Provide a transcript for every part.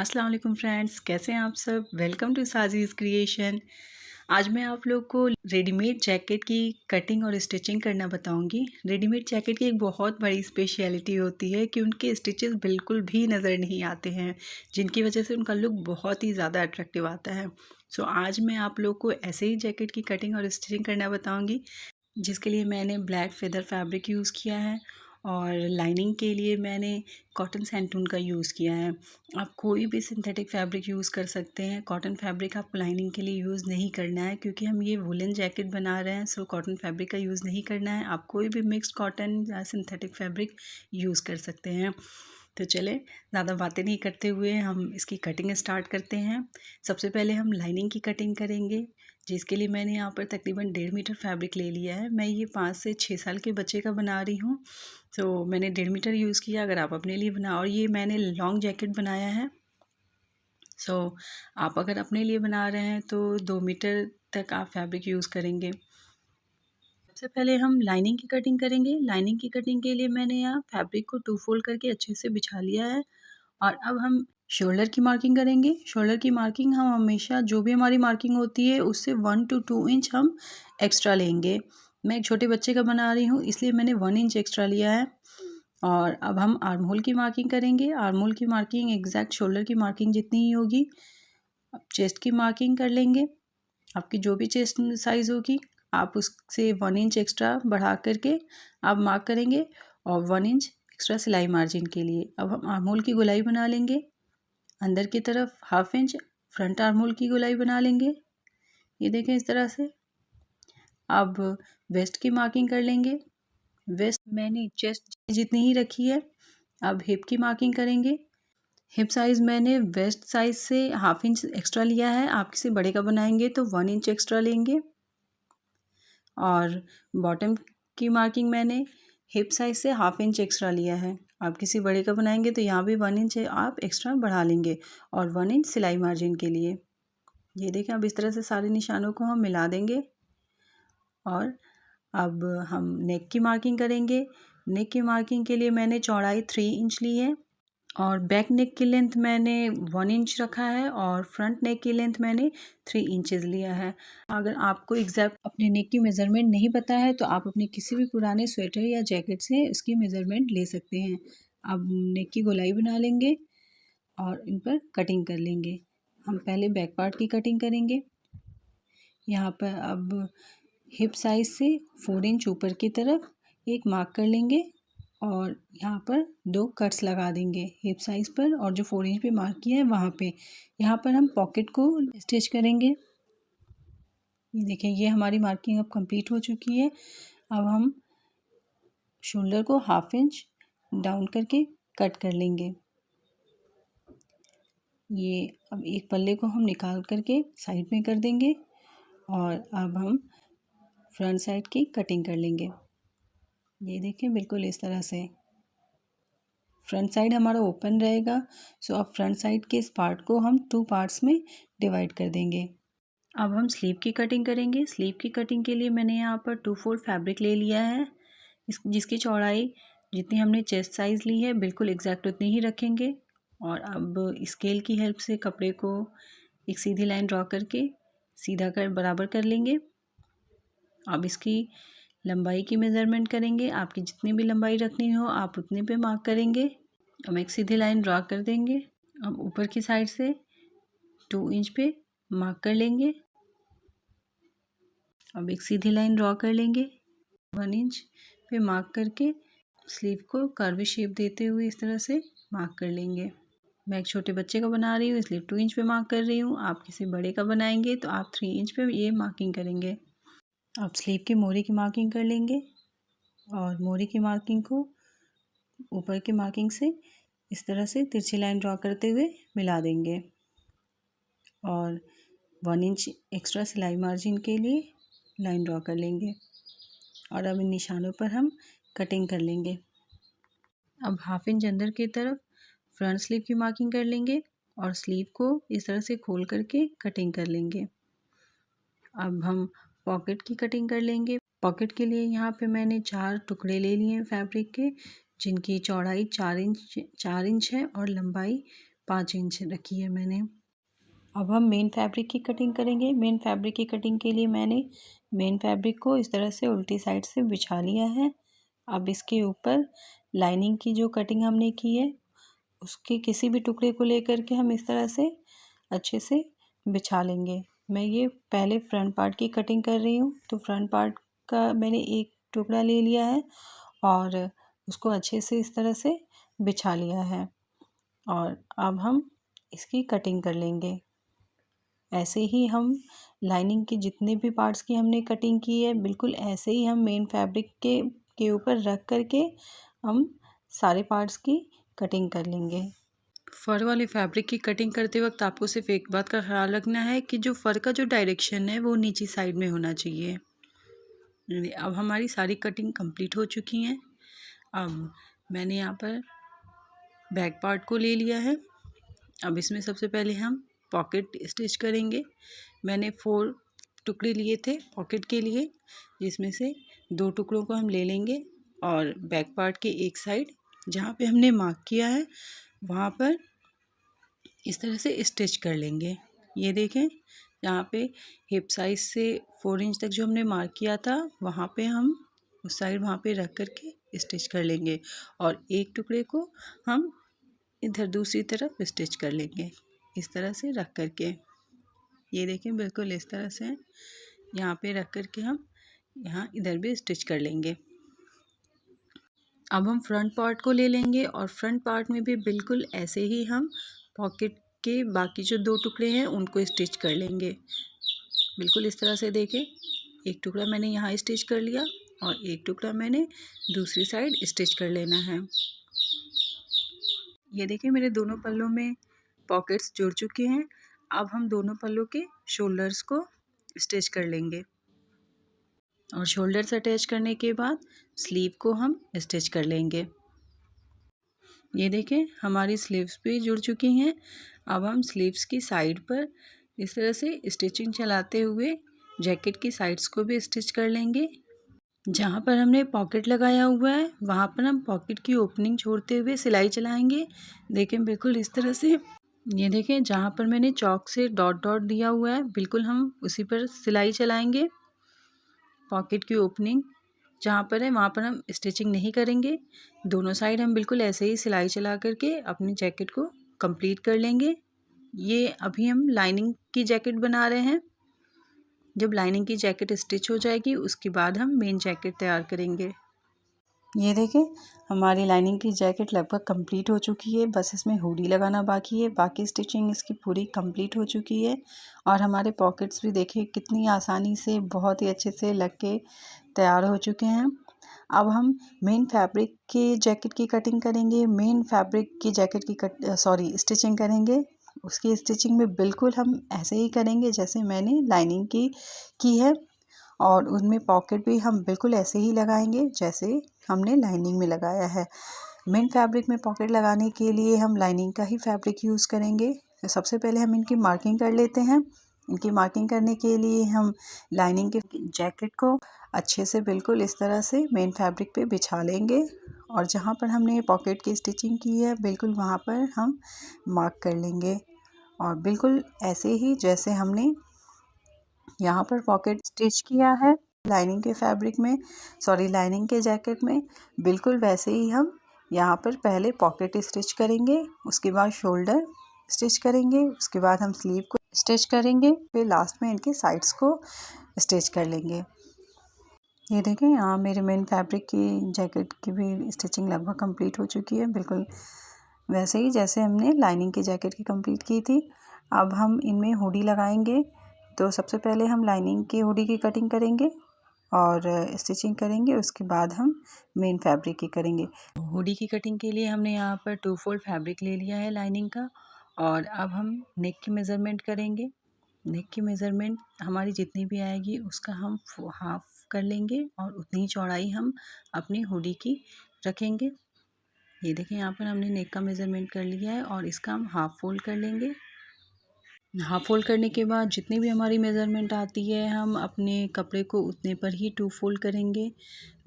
अस्सलाम वालेकुम फ्रेंड्स, कैसे हैं आप सब। Welcome to Saji's creation. आज मैं आप लोग को रेडीमेड जैकेट की कटिंग और स्टिचिंग करना बताऊंगी। रेडीमेड जैकेट की एक बहुत बड़ी स्पेशलिटी होती है कि उनके स्टिचेस बिल्कुल भी नज़र नहीं आते हैं, जिनकी वजह से उनका लुक बहुत ही ज़्यादा अट्रैक्टिव आता है। सो आज मैं आप लोग को ऐसे ही जैकेट की कटिंग और स्टिचिंग करना बताऊँगी, जिसके लिए मैंने ब्लैक फेदर फैब्रिक यूज़ किया है और लाइनिंग के लिए मैंने कॉटन सैंटून का यूज़ किया है। आप कोई भी सिंथेटिक फैब्रिक यूज़ कर सकते हैं। कॉटन फैब्रिक आपको लाइनिंग के लिए यूज़ नहीं करना है, क्योंकि हम ये वुलन जैकेट बना रहे हैं, सो कॉटन फैब्रिक का यूज़ नहीं करना है। आप कोई भी मिक्स्ड कॉटन या सिंथेटिक फैब्रिक यूज़ कर सकते हैं। तो चले ज़्यादा बातें नहीं करते हुए हम इसकी कटिंग स्टार्ट करते हैं। सबसे पहले हम लाइनिंग की कटिंग करेंगे, जिसके लिए मैंने यहाँ पर तकरीबन 1.5 मीटर फैब्रिक ले लिया है। मैं ये 5 से 6 साल के बच्चे का बना रही हूँ, तो मैंने 1.5 मीटर यूज़ किया। अगर आप अपने लिए बना, और ये मैंने लॉन्ग जैकेट बनाया है, सो आप अगर अपने लिए बना रहे हैं तो 2 मीटर तक आप फैब्रिक यूज़ करेंगे। सबसे पहले हम लाइनिंग की कटिंग करेंगे। लाइनिंग की कटिंग के लिए मैंने यहाँ फैब्रिक को 2 फोल्ड करके अच्छे से बिछा लिया है। और अब हम शोल्डर की मार्किंग करेंगे। शोल्डर की मार्किंग हम हमेशा जो भी हमारी मार्किंग होती है उससे 1 to 2 इंच हम एक्स्ट्रा लेंगे। मैं एक छोटे बच्चे का बना रही हूँ, इसलिए मैंने 1 इंच एक्स्ट्रा लिया है। और अब हम आर्म होल की मार्किंग करेंगे। आर्म होल की मार्किंग एग्जैक्ट शोल्डर की मार्किंग जितनी ही होगी। अब चेस्ट की मार्किंग कर लेंगे। आपकी जो भी चेस्ट साइज़ होगी आप उससे 1 इंच एक्स्ट्रा बढ़ा करके आप मार्क करेंगे, और 1 इंच एक्स्ट्रा सिलाई मार्जिन के लिए। अब हम आर्म होल की गोलाई बना लेंगे। अंदर की तरफ 1/2 इंच फ्रंट आर्म होल की गोलाई बना लेंगे। ये देखें इस तरह से। अब वेस्ट की मार्किंग कर लेंगे। वेस्ट मैंने चेस्ट जितनी ही रखी है। अब हिप की मार्किंग करेंगे। हिप साइज़ मैंने वेस्ट साइज़ से 1/2 इंच एक्स्ट्रा लिया है। आप किसी बड़े का बनाएंगे तो 1 इंच एक्स्ट्रा लेंगे। और बॉटम की मार्किंग मैंने हिप साइज़ से 1/2 इंच एक्स्ट्रा लिया है। आप किसी बड़े का बनाएंगे तो यहाँ भी 1 इंच आप एक्स्ट्रा बढ़ा लेंगे, और 1 इंच सिलाई मार्जिन के लिए। ये देखें, अब इस तरह से सारे निशानों को हम मिला देंगे। और अब हम नेक की मार्किंग करेंगे। नेक की मार्किंग के लिए मैंने चौड़ाई 3 इंच ली है, और बैक नेक की लेंथ मैंने 1 इंच रखा है, और फ्रंट नेक की लेंथ मैंने 3 इंचेस लिया है। अगर आपको एग्जैक्ट अपने नेक की मेज़रमेंट नहीं पता है तो आप अपने किसी भी पुराने स्वेटर या जैकेट से इसकी मेज़रमेंट ले सकते हैं। अब नेक की गोलाई बना लेंगे और इन पर कटिंग कर लेंगे। हम पहले बैक पार्ट की कटिंग करेंगे। यहाँ पर अब हिप साइज़ से 4 इंच ऊपर की तरफ एक मार्क कर लेंगे, और यहाँ पर 2 कट्स लगा देंगे हिप साइज़ पर, और जो 4 इंच पे मार्क किया है वहाँ पे। यहाँ पर हम पॉकेट को स्टिच करेंगे। ये देखें, ये हमारी मार्किंग अब कंप्लीट हो चुकी है। अब हम शोल्डर को 1/2 इंच डाउन करके कट कर लेंगे। ये अब एक पल्ले को हम निकाल करके साइड में कर देंगे, और अब हम फ्रंट साइड की कटिंग कर लेंगे। ये देखें, बिल्कुल इस तरह से। फ्रंट साइड हमारा ओपन रहेगा, सो अब फ्रंट साइड के इस पार्ट को हम 2 पार्ट्स में डिवाइड कर देंगे। अब हम स्लीव की कटिंग करेंगे। स्लीव की कटिंग के लिए मैंने यहाँ पर 2 फोल्ड फैब्रिक ले लिया है। जिसकी चौड़ाई जितनी हमने चेस्ट साइज़ ली है बिल्कुल एग्जैक्ट उतनी ही रखेंगे। और अब स्केल की हेल्प से कपड़े को एक सीधी लाइन ड्रॉ करके सीधा कर बराबर कर लेंगे। अब इसकी लंबाई की मेज़रमेंट करेंगे। आपकी जितनी भी लंबाई रखनी हो आप उतने पे मार्क करेंगे। अब एक सीधी लाइन ड्रॉ कर देंगे। अब ऊपर की साइड से 2 इंच पे मार्क कर लेंगे। अब एक सीधी लाइन ड्रॉ कर लेंगे। 1 इंच पे मार्क करके स्लीव को कर्वी शेप देते हुए इस तरह से मार्क कर लेंगे। मैं एक छोटे बच्चे का बना रही हूँ, इसलिए 2 इंच पे मार्क कर रही हूँ। आप किसी बड़े का बनाएंगे तो आप 3 इंच पे ये मार्किंग करेंगे। अब स्लीव की मोरी की मार्किंग कर लेंगे, और मोरी की मार्किंग को ऊपर की मार्किंग से इस तरह से तिरछी लाइन ड्रॉ करते हुए मिला देंगे, और 1 इंच एक्स्ट्रा सिलाई मार्जिन के लिए लाइन ड्रॉ कर लेंगे। और अब इन निशानों पर हम कटिंग कर लेंगे। अब 1/2 इंच अंदर की तरफ फ्रंट स्लीव की मार्किंग कर लेंगे, और स्लीव को इस तरह से खोल करके कटिंग कर लेंगे। अब हम पॉकेट की कटिंग कर लेंगे। पॉकेट के लिए यहाँ पे मैंने 4 टुकड़े ले लिए हैं फैब्रिक के, जिनकी चौड़ाई 4 इंच है और लंबाई 5 इंच रखी है मैंने। अब हम मेन फैब्रिक की कटिंग करेंगे। मेन फैब्रिक की कटिंग के लिए मैंने मेन फैब्रिक को इस तरह से उल्टी साइड से बिछा लिया है। अब इसके ऊपर लाइनिंग की जो कटिंग हमने की है उसके किसी भी टुकड़े को लेकर के हम इस तरह से अच्छे से बिछा लेंगे। मैं ये पहले फ्रंट पार्ट की कटिंग कर रही हूँ, तो फ्रंट पार्ट का मैंने एक टुकड़ा ले लिया है और उसको अच्छे से इस तरह से बिछा लिया है और अब हम इसकी कटिंग कर लेंगे। ऐसे ही हम लाइनिंग के जितने भी पार्ट्स की हमने कटिंग की है बिल्कुल ऐसे ही हम मेन फैब्रिक के ऊपर रख करके हम सारे पार्ट्स की कटिंग कर लेंगे। फ़र वाले फैब्रिक की कटिंग करते वक्त आपको सिर्फ एक बात का ख्याल रखना है कि जो फ़र का जो डायरेक्शन है वो नीचे साइड में होना चाहिए। अब हमारी सारी कटिंग कंप्लीट हो चुकी हैं। अब मैंने यहाँ पर बैक पार्ट को ले लिया है। अब इसमें सबसे पहले हम पॉकेट स्टिच करेंगे। मैंने 4 टुकड़े लिए थे पॉकेट के लिए, जिसमें से 2 टुकड़ों को हम ले लेंगे और बैक पार्ट के एक साइड जहाँ पे हमने मार्क किया है वहाँ पर इस तरह से स्टिच कर लेंगे। ये देखें, यहाँ पे हिप साइज से 4 इंच तक जो हमने मार्क किया था वहाँ पे हम उस साइड वहाँ पे रख करके स्टिच कर लेंगे और एक टुकड़े को हम इधर दूसरी तरफ स्टिच कर लेंगे इस तरह से रख करके। ये देखें, बिल्कुल इस तरह से यहाँ पे रख करके हम यहाँ इधर भी स्टिच कर लेंगे। अब हम फ्रंट पार्ट को ले लेंगे और फ्रंट पार्ट में भी बिल्कुल ऐसे ही हम पॉकेट के बाकी जो 2 टुकड़े हैं उनको स्टिच कर लेंगे। बिल्कुल इस तरह से देखें, एक टुकड़ा मैंने यहाँ स्टिच कर लिया और एक टुकड़ा मैंने दूसरी साइड स्टिच कर लेना है। ये देखिए, मेरे दोनों पल्लों में पॉकेट्स जुड़ चुके हैं। अब हम दोनों पल्लों के शोल्डर्स को स्टिच कर लेंगे और शोल्डर्स अटैच करने के बाद स्लीव को हम स्टिच कर लेंगे। ये देखें, हमारी स्लीव्स भी जुड़ चुकी हैं। अब हम स्लीव्स की साइड पर इस तरह से स्टिचिंग चलाते हुए जैकेट की साइड्स को भी स्टिच कर लेंगे। जहाँ पर हमने पॉकेट लगाया हुआ है वहाँ पर हम पॉकेट की ओपनिंग छोड़ते हुए सिलाई चलाएंगे। देखें, बिल्कुल इस तरह से। ये देखें, जहाँ पर मैंने चॉक से डॉट डॉट दिया हुआ है बिल्कुल हम उसी पर सिलाई चलाएंगे। पॉकेट की ओपनिंग जहाँ पर है वहाँ पर हम स्टिचिंग नहीं करेंगे। दोनों साइड हम बिल्कुल ऐसे ही सिलाई चला करके अपनी जैकेट को कंप्लीट कर लेंगे। ये अभी हम लाइनिंग की जैकेट बना रहे हैं। जब लाइनिंग की जैकेट स्टिच हो जाएगी उसके बाद हम मेन जैकेट तैयार करेंगे। ये देखें, हमारी लाइनिंग की जैकेट लगभग कंप्लीट हो चुकी है। बस इसमें हुडी लगाना बाकी है। बाकी स्टिचिंग इसकी पूरी कंप्लीट हो चुकी है और हमारे पॉकेट्स भी देखिए कितनी आसानी से बहुत ही अच्छे से लग के तैयार हो चुके हैं। अब हम मेन फैब्रिक की जैकेट की कटिंग करेंगे। मेन फैब्रिक की जैकेट की स्टिचिंग करेंगे। उसकी स्टिचिंग में बिल्कुल हम ऐसे ही करेंगे जैसे मैंने लाइनिंग की है और उनमें पॉकेट भी हम बिल्कुल ऐसे ही लगाएंगे जैसे हमने लाइनिंग में लगाया है। मेन फैब्रिक में पॉकेट लगाने के लिए हम लाइनिंग का ही फैब्रिक यूज़ करेंगे। तो सबसे पहले हम इनकी मार्किंग कर लेते हैं। इनकी मार्किंग करने के लिए हम लाइनिंग के जैकेट को अच्छे से बिल्कुल इस तरह से मेन फैब्रिक पे बिछा लेंगे और जहाँ पर हमने पॉकेट की स्टिचिंग की है बिल्कुल वहाँ पर हम मार्क कर लेंगे और बिल्कुल ऐसे ही जैसे हमने यहाँ पर पॉकेट स्टिच किया है लाइनिंग के जैकेट में बिल्कुल वैसे ही हम यहाँ पर पहले पॉकेट स्टिच करेंगे, उसके बाद शोल्डर स्टिच करेंगे, उसके बाद हम स्लीव को स्टिच करेंगे, फिर लास्ट में इनके साइड्स को स्टिच कर लेंगे। ये देखें, यहाँ मेरे मेन फैब्रिक की जैकेट की भी स्टिचिंग लगभग कंप्लीट हो चुकी है, बिल्कुल वैसे ही जैसे हमने लाइनिंग की जैकेट की कंप्लीट की थी। अब हम इनमें हुडी लगाएंगे। तो सबसे पहले हम लाइनिंग की हुडी की कटिंग करेंगे और स्टिचिंग करेंगे, उसके बाद हम मेन फैब्रिक की करेंगे। हुडी की कटिंग के लिए हमने यहाँ पर 2 फोल्ड फैब्रिक ले लिया है लाइनिंग का और अब हम नेक की मेज़रमेंट करेंगे। नेक की मेज़रमेंट हमारी जितनी भी आएगी उसका हम हाफ कर लेंगे और उतनी चौड़ाई हम अपनी हुडी की रखेंगे। ये देखिए, यहाँ पर हमने नेक का मेज़रमेंट कर लिया है और इसका हम हाफ फोल्ड कर लेंगे। हाफ फोल्ड करने के बाद जितनी भी हमारी मेज़रमेंट आती है हम अपने कपड़े को उतने पर ही 2 फोल्ड करेंगे।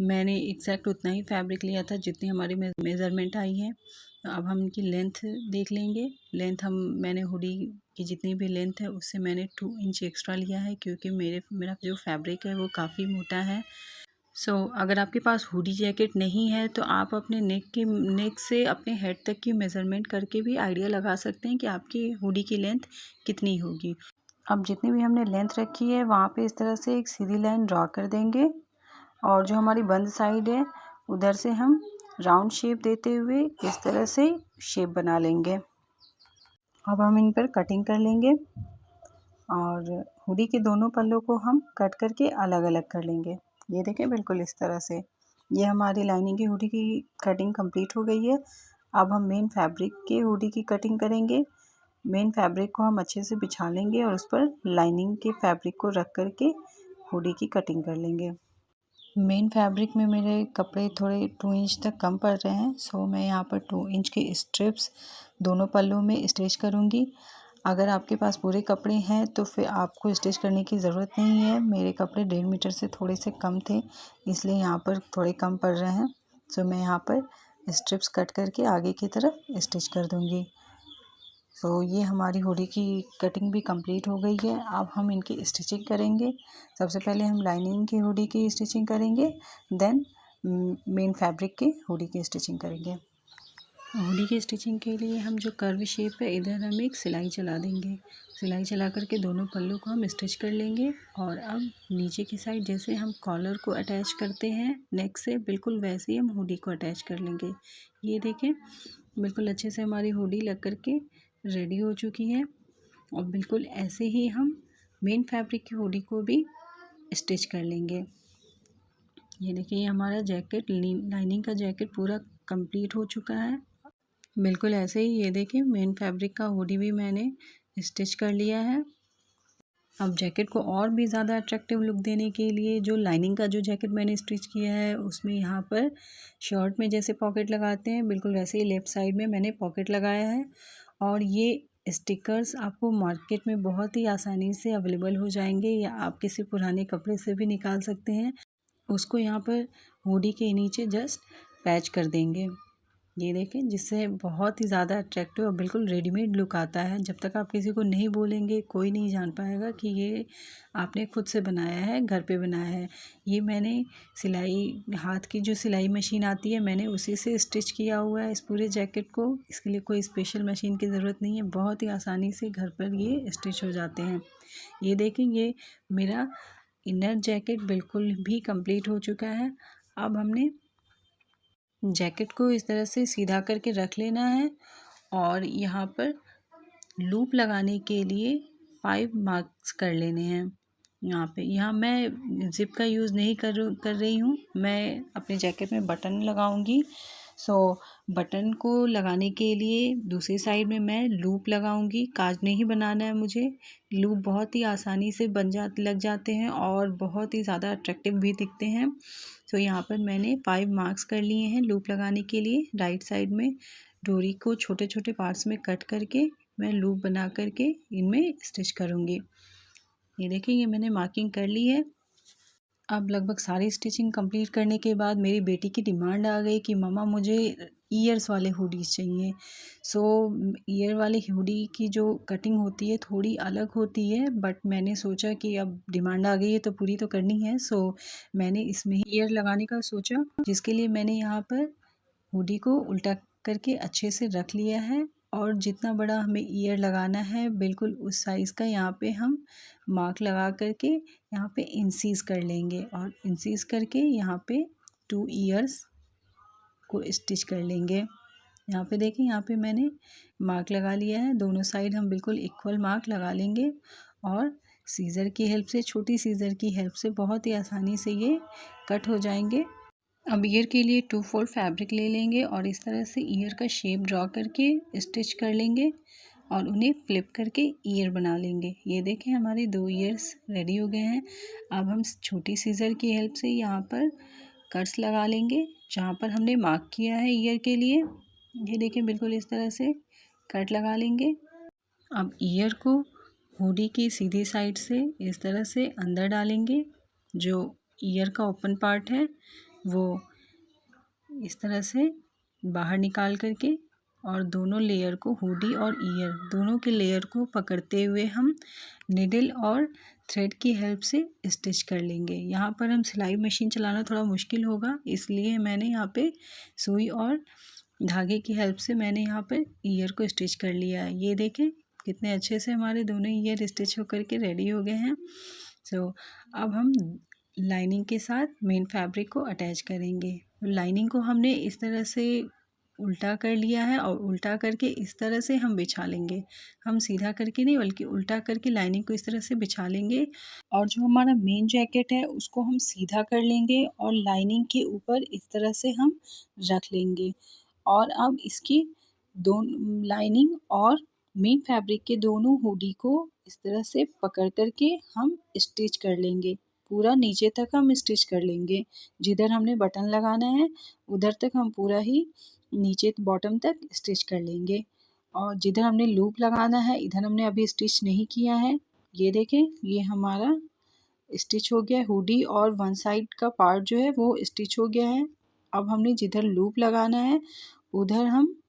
मैंने एग्जैक्ट उतना ही फैब्रिक लिया था जितनी हमारी मेज़रमेंट आई है। अब हम इनकी लेंथ देख लेंगे। लेंथ मैंने हुडी की जितनी भी लेंथ है उससे मैंने 2 इंच एक्स्ट्रा लिया है, क्योंकि मेरा जो फैब्रिक है वो काफ़ी मोटा है। अगर आपके पास हुडी जैकेट नहीं है तो आप अपने नेक से अपने हेड तक की मेज़रमेंट करके भी आइडिया लगा सकते हैं कि आपकी हुडी की लेंथ कितनी होगी। अब जितनी भी हमने लेंथ रखी है वहाँ पे इस तरह से एक सीधी लाइन ड्रॉ कर देंगे, और जो हमारी बंद साइड है उधर से हम राउंड शेप देते हुए इस तरह से शेप बना लेंगे। अब हम इन पर कटिंग कर लेंगे, और हुडी के दोनों पल्लों को हम कट करके अलग अलग कर लेंगे। ये देखें, बिल्कुल इस तरह से। ये हमारी लाइनिंग की हुडी की कटिंग कंप्लीट हो गई है। अब हम मेन फैब्रिक के हुडी की कटिंग करेंगे। मेन फैब्रिक को हम अच्छे से बिछा लेंगे और उस पर लाइनिंग के फैब्रिक को रख करके हुडी की कटिंग कर लेंगे। मेन फैब्रिक में मेरे कपड़े थोड़े 2 इंच तक कम पड़ रहे हैं, सो मैं यहाँ पर 2 इंच के स्ट्रिप्स दोनों पल्लों में स्टिच करूँगी। अगर आपके पास पूरे कपड़े हैं तो फिर आपको स्टिच करने की ज़रूरत नहीं है। मेरे कपड़े 1.5 मीटर से थोड़े से कम थे, इसलिए यहाँ पर थोड़े कम पड़ रहे हैं। सो मैं यहाँ पर स्ट्रिप्स कट करके आगे की तरफ स्टिच कर दूँगी। ये हमारी हुडी की कटिंग भी कंप्लीट हो गई है। अब हम इनकी स्टिचिंग करेंगे। सबसे पहले हम लाइनिंग की हुडी की स्टिचिंग करेंगे, देन मेन फैब्रिक की हुडी की स्टिचिंग करेंगे। हुडी की स्टिचिंग के लिए हम जो कर्व शेप है इधर हम एक सिलाई चला देंगे। सिलाई चला करके दोनों पल्लू को हम स्टिच कर लेंगे, और अब नीचे की साइड जैसे हम कॉलर को अटैच करते हैं नेक से, बिल्कुल वैसे ही हम हुडी को अटैच कर लेंगे। ये देखें, बिल्कुल अच्छे से हमारी हुडी लग करके रेडी हो चुकी है। और बिल्कुल ऐसे ही हम मेन फैब्रिक की हुडी को भी स्टिच कर लेंगे। ये देखिए, ये हमारा जैकेट लाइनिंग का जैकेट पूरा कंप्लीट हो चुका है। बिल्कुल ऐसे ही ये देखिए, मेन फैब्रिक का हुडी भी मैंने स्टिच कर लिया है। अब जैकेट को और भी ज़्यादा अट्रैक्टिव लुक देने के लिए जो लाइनिंग का जो जैकेट मैंने स्टिच किया है उसमें यहाँ पर शर्ट में जैसे पॉकेट लगाते हैं, बिल्कुल वैसे ही लेफ़्ट साइड में मैंने पॉकेट लगाया है। और ये स्टिकर्स आपको मार्केट में बहुत ही आसानी से अवेलेबल हो जाएंगे, या आप किसी पुराने कपड़े से भी निकाल सकते हैं। उसको यहाँ पर हुडी के नीचे जस्ट पैच कर देंगे। ये देखें, जिससे बहुत ही ज़्यादा अट्रैक्टिव और बिल्कुल रेडीमेड लुक आता है। जब तक आप किसी को नहीं बोलेंगे कोई नहीं जान पाएगा कि ये आपने खुद से बनाया है, घर पे बनाया है। ये मैंने सिलाई, हाथ की जो सिलाई मशीन आती है मैंने उसी से स्टिच किया हुआ है इस पूरे जैकेट को। इसके लिए कोई स्पेशल मशीन की ज़रूरत नहीं है, बहुत ही आसानी से घर पर ये स्टिच हो जाते हैं। ये देखें, ये मेरा इनर जैकेट बिल्कुल भी कंप्लीट हो चुका है। अब हमने जैकेट को इस तरह से सीधा करके रख लेना है, और यहाँ पर लूप लगाने के लिए 5 मार्क्स कर लेने हैं। यहाँ मैं ज़िप का यूज़ नहीं कर रही हूँ, मैं अपने जैकेट में बटन लगाऊंगी। बटन को लगाने के लिए दूसरी साइड में मैं लूप लगाऊंगी। काज नहीं बनाना है मुझे। लूप बहुत ही आसानी से लग जाते हैं और बहुत ही ज़्यादा अट्रैक्टिव भी दिखते हैं। यहाँ पर मैंने 5 मार्क्स कर लिए हैं लूप लगाने के लिए। राइट साइड में डोरी को छोटे छोटे पार्ट्स में कट करके मैं लूप बना करके इनमें स्टिच करूँगी। ये देखिए, ये मैंने मार्किंग कर ली है। अब लगभग सारी स्टिचिंग कंप्लीट करने के बाद मेरी बेटी की डिमांड आ गई कि मम्मा मुझे ईयर्स वाले हुडीज़ चाहिए। ईयर वाले हुडी की जो कटिंग होती है थोड़ी अलग होती है, बट मैंने सोचा कि अब डिमांड आ गई है तो पूरी तो करनी है। मैंने इसमें ही ईयर लगाने का सोचा, जिसके लिए मैंने यहाँ पर हुडी को उल्टा करके अच्छे से रख लिया है, और जितना बड़ा हमें ईयर लगाना है बिल्कुल उस साइज़ का यहाँ पे हम मार्क लगा करके यहाँ पे इंसीज कर लेंगे, और इंसीज करके यहाँ पे 2 ईयर्स को स्टिच कर लेंगे। यहाँ पे देखिए, यहाँ पे मैंने मार्क लगा लिया है। दोनों साइड हम बिल्कुल इक्वल मार्क लगा लेंगे, और सीज़र की हेल्प से, छोटी सीज़र की हेल्प से बहुत ही आसानी से ये कट हो जाएंगे। अब ईयर के लिए 2 फोल्ड फैब्रिक ले लेंगे और इस तरह से ईयर का शेप ड्रॉ करके स्टिच कर लेंगे, और उन्हें फ्लिप करके ईयर बना लेंगे। ये देखें, हमारे 2 ईयर्स रेडी हो गए हैं। अब हम छोटी सीज़र की हेल्प से यहाँ पर कट्स लगा लेंगे जहाँ पर हमने मार्क किया है ईयर के लिए। ये देखें, बिल्कुल इस तरह से कट लगा लेंगे। अब ईयर को हुडी की सीधी साइड से इस तरह से अंदर डालेंगे। जो ईयर का ओपन पार्ट है वो इस तरह से बाहर निकाल करके और दोनों लेयर को, हुडी और ईयर दोनों के लेयर को पकड़ते हुए हम निडल और थ्रेड की हेल्प से स्टिच कर लेंगे। यहाँ पर हम सिलाई मशीन चलाना थोड़ा मुश्किल होगा, इसलिए मैंने यहाँ पे सुई और धागे की हेल्प से मैंने यहाँ पर ईयर को स्टिच कर लिया है। ये देखें कितने अच्छे से हमारे दोनों ईयर स्टिच होकर के रेडी हो गए हैं। अब हम लाइनिंग के साथ मेन फैब्रिक को अटैच करेंगे। लाइनिंग को हमने इस तरह से उल्टा कर लिया है और उल्टा करके इस तरह से हम बिछा लेंगे। हम सीधा करके नहीं बल्कि उल्टा करके लाइनिंग को इस तरह से बिछा लेंगे और जो हमारा मेन जैकेट है उसको हम सीधा कर लेंगे और लाइनिंग के ऊपर इस तरह से हम रख लेंगे। और अब इसकी दोनों लाइनिंग और मेन फैब्रिक के दोनों हुडी को इस तरह से पकड़ करके हम स्टिच कर लेंगे। पूरा नीचे तक हम स्टिच कर लेंगे। जिधर हमने बटन लगाना है उधर तक हम पूरा ही नीचे बॉटम तक स्टिच कर लेंगे। और जिधर हमने लूप लगाना है इधर हमने अभी स्टिच नहीं किया है। ये देखें ये हमारा स्टिच हो गया है हुडी और वन साइड का पार्ट जो है वो स्टिच हो गया है। अब हमने जिधर लूप लगाना है उधर हम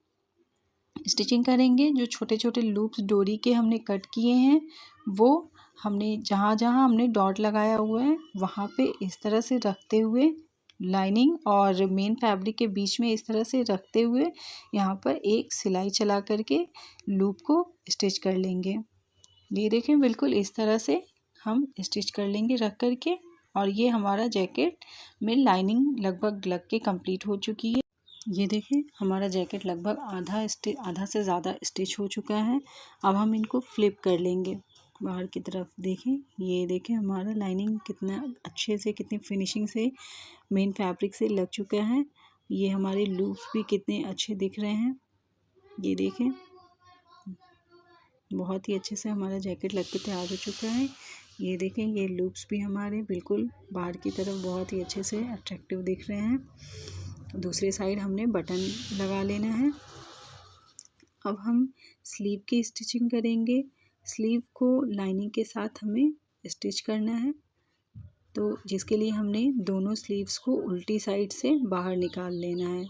स्टिचिंग करेंगे। जो छोटे छोटे लूप्स डोरी के हमने कट किए हैं वो हमने जहाँ जहाँ हमने डॉट लगाया हुआ है वहाँ पे इस तरह से रखते हुए लाइनिंग और मेन फैब्रिक के बीच में इस तरह से रखते हुए यहाँ पर एक सिलाई चला करके लूप को स्टिच कर लेंगे। ये देखें बिल्कुल इस तरह से हम स्टिच कर लेंगे रख करके। और ये हमारा जैकेट में लाइनिंग लगभग लग के कंप्लीट हो चुकी है। ये देखें हमारा जैकेट लगभग आधा से ज़्यादा स्टिच हो चुका है। अब हम इनको फ्लिप कर लेंगे बाहर की तरफ। देखें ये देखें हमारा लाइनिंग कितना अच्छे से कितनी फिनिशिंग से मेन फैब्रिक से लग चुका है। ये हमारे लूप्स भी कितने अच्छे दिख रहे हैं। ये देखें बहुत ही अच्छे से हमारा जैकेट लग के तैयार हो चुका है। ये देखें ये लूप्स भी हमारे बिल्कुल बाहर की तरफ बहुत ही अच्छे से अट्रैक्टिव दिख रहे हैं। दूसरी साइड हमने बटन लगा लेना है। अब हम स्लीव की स्टिचिंग करेंगे। स्लीव को लाइनिंग के साथ हमें स्टिच करना है, तो जिसके लिए हमने दोनों स्लीव्स को उल्टी साइड से बाहर निकाल लेना है।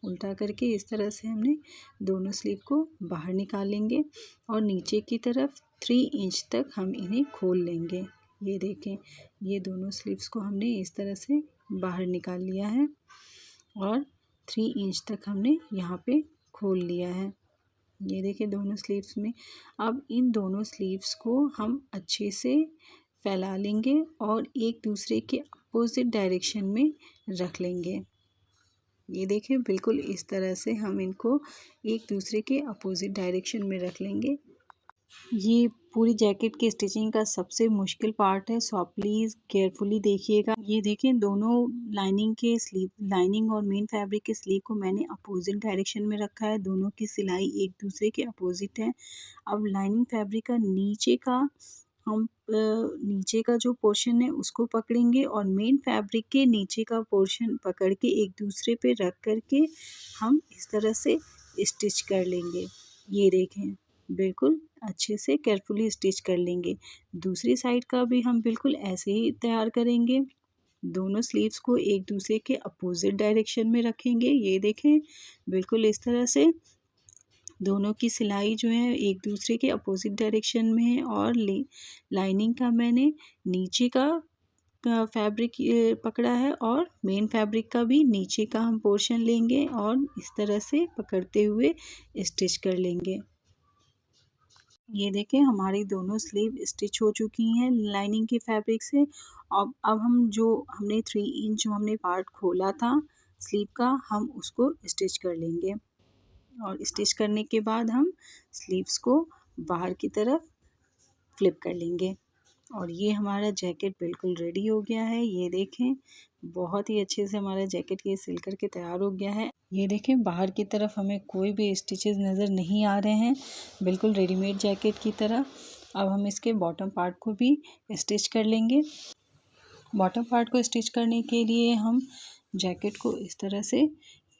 उल्टा करके इस तरह से हमने दोनों स्लीव को बाहर निकाल लेंगे और नीचे की तरफ 3 इंच तक हम इन्हें खोल लेंगे। ये देखें ये दोनों स्लीव्स को हमने इस तरह से बाहर निकाल लिया है और 3 इंच तक हमने यहाँ पे खोल लिया है। ये देखिए दोनों स्लीव्स में। अब इन दोनों स्लीव्स को हम अच्छे से फैला लेंगे और एक दूसरे के अपोजिट डायरेक्शन में रख लेंगे। ये देखिए बिल्कुल इस तरह से हम इनको एक दूसरे के अपोजिट डायरेक्शन में रख लेंगे। ये पूरी जैकेट की स्टिचिंग का सबसे मुश्किल पार्ट है, सो आप प्लीज़ केयरफुली देखिएगा। ये देखें दोनों लाइनिंग और मेन फैब्रिक के स्लीव को मैंने अपोजिट डायरेक्शन में रखा है। दोनों की सिलाई एक दूसरे के अपोजिट है। अब लाइनिंग फैब्रिक का नीचे का जो पोर्शन है उसको पकड़ेंगे और मेन फैब्रिक के नीचे का पोर्शन पकड़ के एक दूसरे पे रख करके हम इस तरह से स्टिच कर लेंगे। ये देखें बिल्कुल अच्छे से केयरफुली स्टिच कर लेंगे। दूसरी साइड का भी हम बिल्कुल ऐसे ही तैयार करेंगे। दोनों स्लीव्स को एक दूसरे के अपोजिट डायरेक्शन में रखेंगे। ये देखें बिल्कुल इस तरह से दोनों की सिलाई जो है एक दूसरे के अपोजिट डायरेक्शन में है और लाइनिंग का मैंने नीचे का फैब्रिक पकड़ा है और मेन फैब्रिक का भी नीचे का हम पोर्शन लेंगे और इस तरह से पकड़ते हुए स्टिच कर लेंगे। ये देखें हमारी दोनों स्लीव स्टिच हो चुकी हैं लाइनिंग के फैब्रिक से। अब हमने 3 इंच जो हमने पार्ट खोला था स्लीव का हम उसको स्टिच कर लेंगे और स्टिच करने के बाद हम स्लीव्स को बाहर की तरफ फ्लिप कर लेंगे और ये हमारा जैकेट बिल्कुल रेडी हो गया है। ये देखें बहुत ही अच्छे से हमारा जैकेट ये सिल कर के तैयार हो गया है। ये देखें बाहर की तरफ हमें कोई भी स्टिचेस नज़र नहीं आ रहे हैं, बिल्कुल रेडीमेड जैकेट की तरह। अब हम इसके बॉटम पार्ट को भी स्टिच कर लेंगे। बॉटम पार्ट को स्टिच करने के लिए हम जैकेट को इस तरह से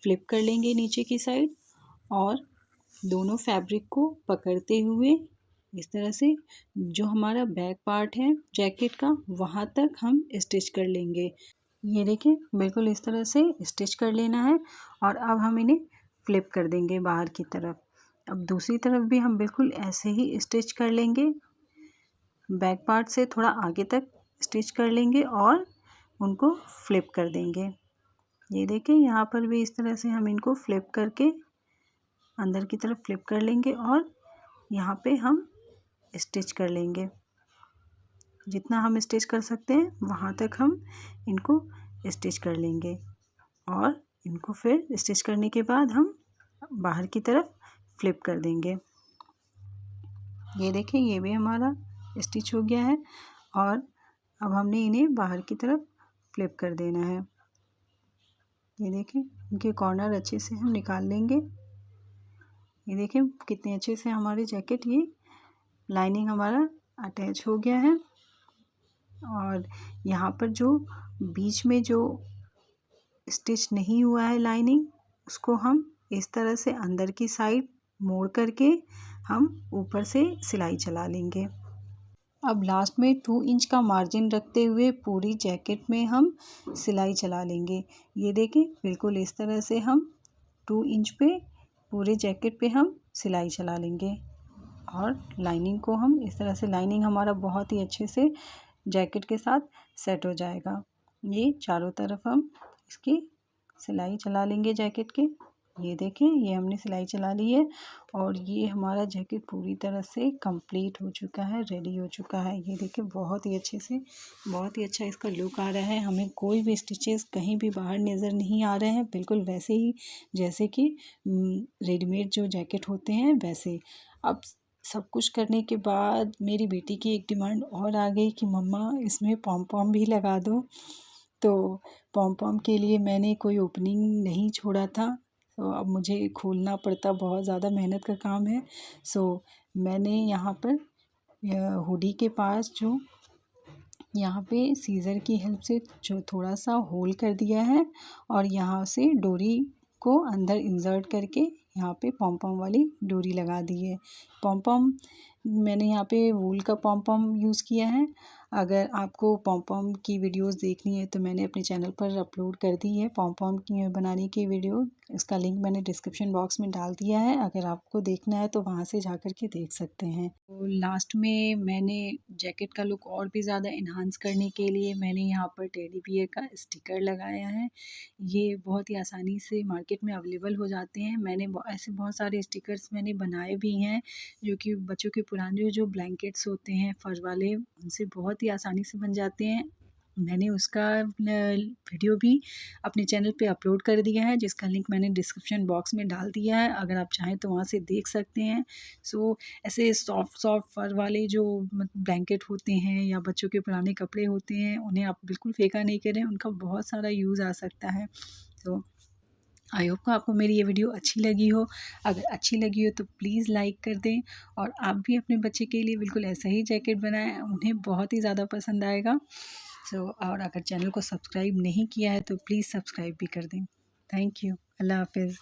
फ्लिप कर लेंगे नीचे की साइड और दोनों फैब्रिक को पकड़ते हुए इस तरह से जो हमारा बैक पार्ट है जैकेट का वहाँ तक हम स्टिच कर लेंगे। ये देखिए बिल्कुल इस तरह से स्टिच कर लेना है और अब हम इन्हें फ्लिप कर देंगे बाहर की तरफ। अब दूसरी तरफ भी हम बिल्कुल ऐसे ही स्टिच कर लेंगे, बैक पार्ट से थोड़ा आगे तक स्टिच कर लेंगे और उनको फ्लिप कर देंगे। ये देखें, यहाँ पर भी इस तरह से हम इनको फ्लिप करके अंदर की तरफ फ्लिप कर लेंगे और यहाँ पे हम स्टिच कर लेंगे। जितना हम स्टिच कर सकते हैं वहाँ तक हम इनको स्टिच कर लेंगे और इनको फिर स्टिच करने के बाद हम बाहर की तरफ फ्लिप कर देंगे। ये देखें, ये भी हमारा स्टिच हो गया है और अब हमने इन्हें बाहर की तरफ फ्लिप कर देना है। ये देखें, इनके कॉर्नर अच्छे से हम निकाल लेंगे। ये देखें कितने अच्छे से हमारे जैकेट ये लाइनिंग हमारा अटैच हो गया है। और यहाँ पर जो बीच में जो स्टिच नहीं हुआ है लाइनिंग, उसको हम इस तरह से अंदर की साइड मोड़ करके हम ऊपर से सिलाई चला लेंगे। अब लास्ट में 2 इंच का मार्जिन रखते हुए पूरी जैकेट में हम सिलाई चला लेंगे। ये देखें, बिल्कुल इस तरह से हम 2 इंच पे पूरे जैकेट पे हम सिलाई चला लेंगे और लाइनिंग को हम इस तरह से, लाइनिंग हमारा बहुत ही अच्छे से जैकेट के साथ सेट हो जाएगा। ये चारों तरफ हम इसकी सिलाई चला लेंगे जैकेट के। ये देखें, ये हमने सिलाई चला ली है और ये हमारा जैकेट पूरी तरह से कंप्लीट हो चुका है, रेडी हो चुका है। ये देखें, बहुत ही अच्छे से, बहुत ही अच्छा इसका लुक आ रहा है। हमें कोई भी स्टिचेस कहीं भी बाहर नज़र नहीं आ रहे हैं, बिल्कुल वैसे ही जैसे कि रेडीमेड जो जैकेट होते हैं वैसे। अब सब कुछ करने के बाद मेरी बेटी की एक डिमांड और आ गई कि मम्मा इसमें पॉम पॉम भी लगा दो। तो पॉम पॉम के लिए मैंने कोई ओपनिंग नहीं छोड़ा था, तो अब मुझे खोलना पड़ता, बहुत ज़्यादा मेहनत का काम है। सो मैंने यहाँ पर हुडी के पास जो यहाँ पे सीज़र की हेल्प से जो थोड़ा सा होल कर दिया है और यहाँ से डोरी को अंदर इंसर्ट करके यहाँ पे पॉम पॉम वाली डोरी लगा दी है। पॉम पॉम मैंने यहाँ पे वूल का पॉम पॉम यूज़ किया है। अगर आपको पॉम पॉम की वीडियोस देखनी है तो मैंने अपने चैनल पर अपलोड कर दी है पॉम पॉम की बनाने की वीडियो। इसका लिंक मैंने डिस्क्रिप्शन बॉक्स में डाल दिया है, अगर आपको देखना है तो वहाँ से जा कर के देख सकते हैं। तो लास्ट में मैंने जैकेट का लुक और भी ज़्यादा इन्हांस करने के लिए मैंने यहाँ पर टेडी बियर का स्टिकर लगाया है। ये बहुत ही आसानी से मार्केट में अवेलेबल हो जाते हैं। मैंने ऐसे बहुत सारे स्टिकर्स मैंने बनाए भी हैं जो कि बच्चों के पुराने जो ब्लैंकेट्स होते हैं फर वाले, उनसे बहुत ही आसानी से बन जाते हैं। मैंने उसका वीडियो भी अपने चैनल पे अपलोड कर दिया है, जिसका लिंक मैंने डिस्क्रिप्शन बॉक्स में डाल दिया है, अगर आप चाहें तो वहाँ से देख सकते हैं। सो ऐसे सॉफ्ट सॉफ्ट फर वाले जो ब्लैंकेट होते हैं या बच्चों के पुराने कपड़े होते हैं, उन्हें आप बिल्कुल फेंका नहीं करें, उनका बहुत सारा यूज़ आ सकता है। तो आई होप को आपको मेरी ये वीडियो अच्छी लगी हो। अगर अच्छी लगी हो तो प्लीज़ लाइक कर दें और आप भी अपने बच्चे के लिए बिल्कुल ऐसा ही जैकेट बनाएं, उन्हें बहुत ही ज़्यादा पसंद आएगा। और अगर चैनल को सब्सक्राइब नहीं किया है तो प्लीज़ सब्सक्राइब भी कर दें। Thank you. अल्लाह हाफ़िज़।